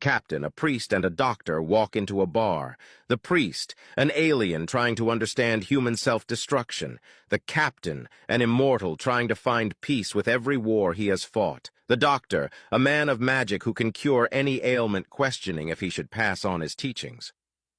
Captain, a priest, and a doctor walk into a bar. The priest, an alien trying to understand human self-destruction. The captain, an immortal trying to find peace with every war he has fought. The doctor, a man of magic who can cure any ailment, questioning if he should pass on his teachings.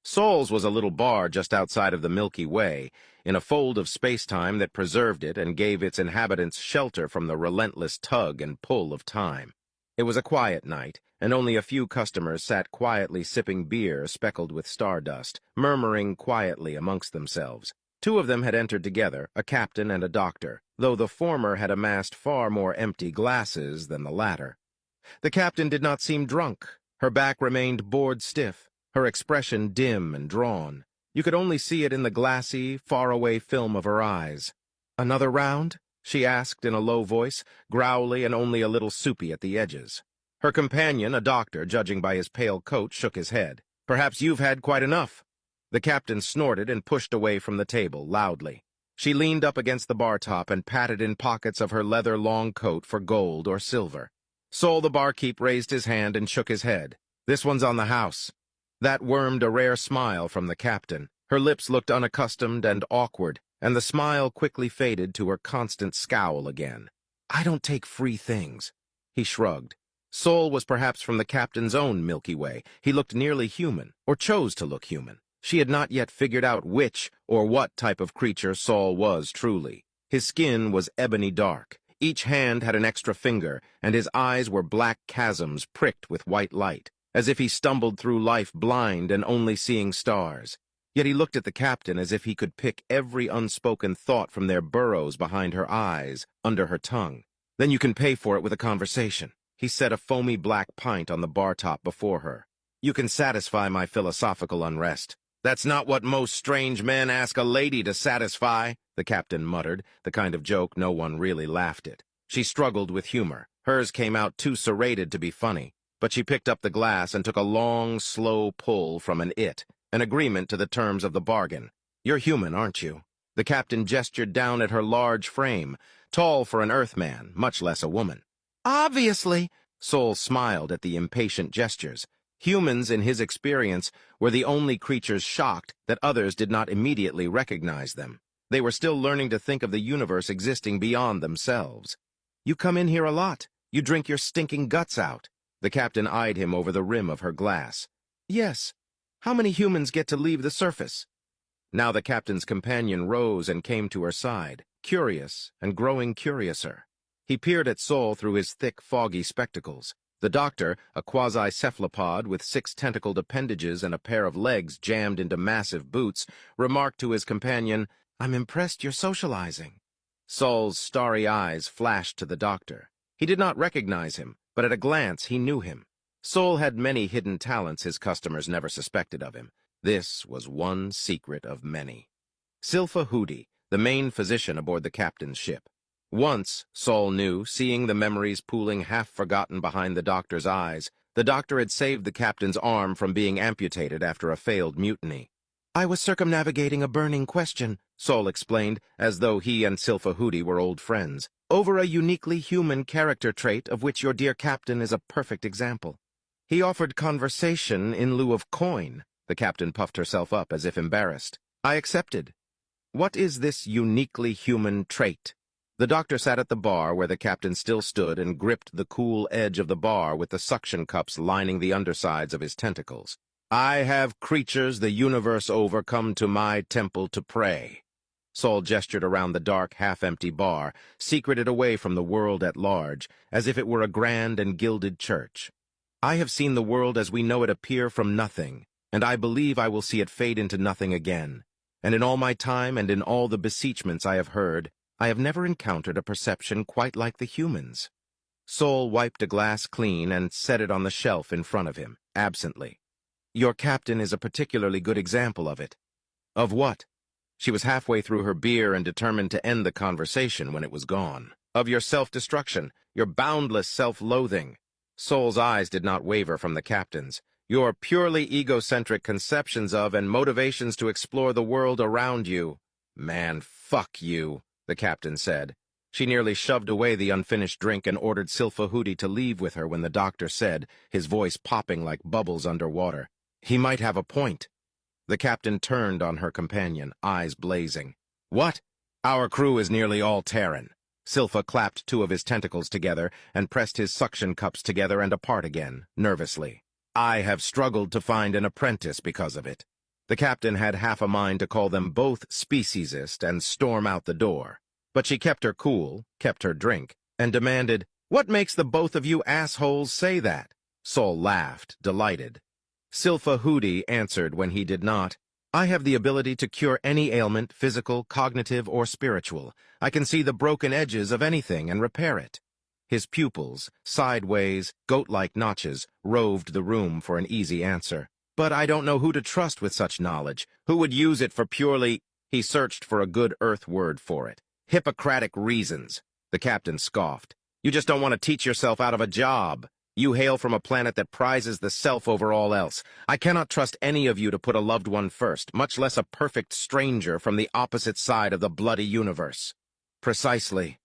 Saul's was a little bar just outside of the Milky Way, in a fold of space-time that preserved it and gave its inhabitants shelter from the relentless tug and pull of time. It was a quiet night, and only a few customers sat quietly sipping beer speckled with stardust, murmuring quietly amongst themselves. Two of them had entered together, a captain and a doctor, though the former had amassed far more empty glasses than the latter. The captain did not seem drunk. Her back remained bored stiff, her expression dim and drawn. You could only see it in the glassy, faraway film of her eyes. "Another round?" she asked in a low voice, growly and only a little soupy at the edges. Her companion, a doctor, judging by his pale coat, shook his head. "Perhaps you've had quite enough." The captain snorted and pushed away from the table, loudly. She leaned up against the bar top and patted in pockets of her leather long coat for gold or silver. Saul the barkeep raised his hand and shook his head. "This one's on the house." That wormed a rare smile from the captain. Her lips looked unaccustomed and awkward, and the smile quickly faded to her constant scowl again. "I don't take free things." He shrugged. Saul was perhaps from the captain's own Milky Way. He looked nearly human, or chose to look human. She had not yet figured out which or what type of creature Saul was truly. His skin was ebony dark. Each hand had an extra finger, and his eyes were black chasms pricked with white light, as if he stumbled through life blind and only seeing stars. Yet he looked at the captain as if he could pick every unspoken thought from their burrows behind her eyes, under her tongue. "Then you can pay for it with a conversation." He set a foamy black pint on the bar top before her. "You can satisfy my philosophical unrest." "That's not what most strange men ask a lady to satisfy," the captain muttered, the kind of joke no one really laughed at. She struggled with humor. Hers came out too serrated to be funny, but she picked up the glass and took a long, slow pull from an agreement to the terms of the bargain. "You're human, aren't you?" The captain gestured down at her large frame, tall for an Earthman, much less a woman. "Obviously," Saul smiled at the impatient gestures. Humans, in his experience, were the only creatures shocked that others did not immediately recognize them. They were still learning to think of the universe existing beyond themselves. "You come in here a lot. You drink your stinking guts out." The captain eyed him over the rim of her glass. "Yes. How many humans get to leave the surface?" Now the captain's companion rose and came to her side, curious and growing curiouser. He peered at Saul through his thick, foggy spectacles. The doctor, a quasi-cephalopod with 6 tentacled appendages and a pair of legs jammed into massive boots, remarked to his companion, "I'm impressed you're socializing." Saul's starry eyes flashed to the doctor. He did not recognize him, but at a glance he knew him. Saul had many hidden talents his customers never suspected of him. This was one secret of many. Silpha Hudi, the main physician aboard the captain's ship. Once, Saul knew, seeing the memories pooling half-forgotten behind the doctor's eyes, the doctor had saved the captain's arm from being amputated after a failed mutiny. "I was circumnavigating a burning question," Saul explained, as though he and Silpha Hudi were old friends, "over a uniquely human character trait of which your dear captain is a perfect example." He offered conversation in lieu of coin. The captain puffed herself up as if embarrassed. "I accepted." "What is this uniquely human trait?" The doctor sat at the bar where the captain still stood and gripped the cool edge of the bar with the suction cups lining the undersides of his tentacles. "I have creatures the universe over come to my temple to pray." Saul gestured around the dark, half-empty bar, secreted away from the world at large, as if it were a grand and gilded church. "I have seen the world as we know it appear from nothing, and I believe I will see it fade into nothing again. And in all my time and in all the beseechments I have heard, I have never encountered a perception quite like the humans." Saul wiped a glass clean and set it on the shelf in front of him, absently. "Your captain is a particularly good example of it." "Of what?" She was halfway through her beer and determined to end the conversation when it was gone. "Of your self-destruction, your boundless self-loathing." Saul's eyes did not waver from the captain's. "Your purely egocentric conceptions of and motivations to explore the world around you." "Man, fuck you," the captain said. She nearly shoved away the unfinished drink and ordered Silfahudi to leave with her when the doctor said, his voice popping like bubbles underwater, "He might have a point." The captain turned on her companion, eyes blazing. "What? Our crew is nearly all Terran." Silfa clapped two of his tentacles together and pressed his suction cups together and apart again, nervously. "I have struggled to find an apprentice because of it." The captain had half a mind to call them both speciesist and storm out the door. But she kept her cool, kept her drink, and demanded, "What makes the both of you assholes say that?" Sol laughed, delighted. Silfahudi answered when he did not, "I have the ability to cure any ailment, physical, cognitive, or spiritual. I can see the broken edges of anything and repair it." His pupils, sideways, goat-like notches, roved the room for an easy answer. "But I don't know who to trust with such knowledge. Who would use it for purely—" He searched for a good Earth word for it. "Hippocratic reasons." The captain scoffed. "You just don't want to teach yourself out of a job. You hail from a planet that prizes the self over all else. I cannot trust any of you to put a loved one first, much less a perfect stranger from the opposite side of the bloody universe." "Precisely."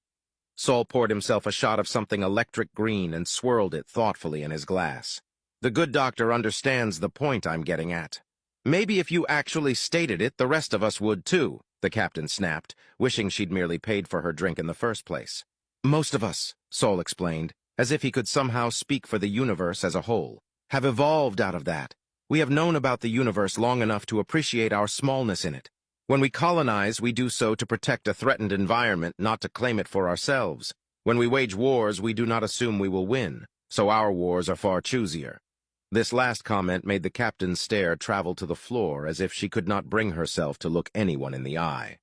Sol poured himself a shot of something electric green and swirled it thoughtfully in his glass. "The good doctor understands the point I'm getting at. Maybe if you actually stated it, the rest of us would too," the captain snapped, wishing she'd merely paid for her drink in the first place. "Most of us," Sol explained, as if he could somehow speak for the universe as a whole, "have evolved out of that. We have known about the universe long enough to appreciate our smallness in it. When we colonize, we do so to protect a threatened environment, not to claim it for ourselves. When we wage wars, we do not assume we will win, so our wars are far choosier." This last comment made the captain's stare travel to the floor as if she could not bring herself to look anyone in the eye.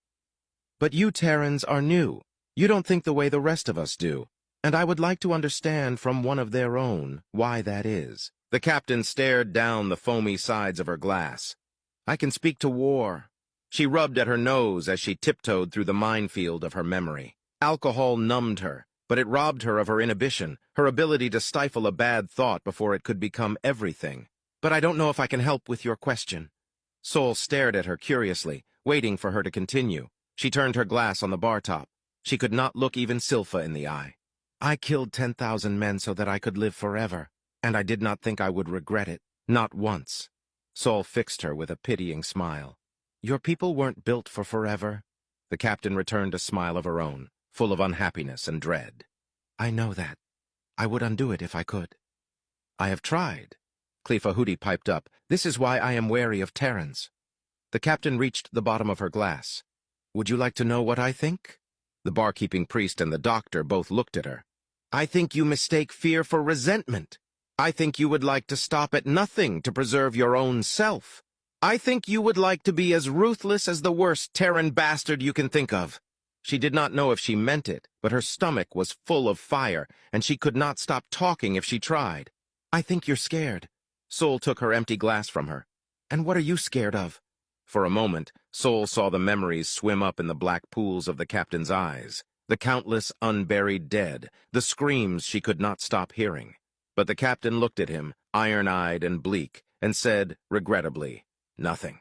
"But you Terrans are new. You don't think the way the rest of us do. And I would like to understand from one of their own why that is." The captain stared down the foamy sides of her glass. "I can speak to war." She rubbed at her nose as she tiptoed through the minefield of her memory. Alcohol numbed her, but it robbed her of her inhibition, her ability to stifle a bad thought before it could become everything. "But I don't know if I can help with your question." Sol stared at her curiously, waiting for her to continue. She turned her glass on the bar top. She could not look even Silfa in the eye. "I killed 10,000 men so that I could live forever, and I did not think I would regret it, not once." Sol fixed her with a pitying smile. "Your people weren't built for forever." The captain returned a smile of her own, full of unhappiness and dread. "I know that. I would undo it if I could." "I have tried." Silfahudi piped up. "This is why I am wary of Terrans." The captain reached the bottom of her glass. "Would you like to know what I think?" The barkeeping priest and the doctor both looked at her. "I think you mistake fear for resentment. I think you would like to stop at nothing to preserve your own self. I think you would like to be as ruthless as the worst Terran bastard you can think of." She did not know if she meant it, but her stomach was full of fire, and she could not stop talking if she tried. "I think you're scared." Sol took her empty glass from her. "And what are you scared of?" For a moment, Sol saw the memories swim up in the black pools of the captain's eyes, the countless unburied dead, the screams she could not stop hearing. But the captain looked at him, iron-eyed and bleak, and said, regrettably, "Nothing."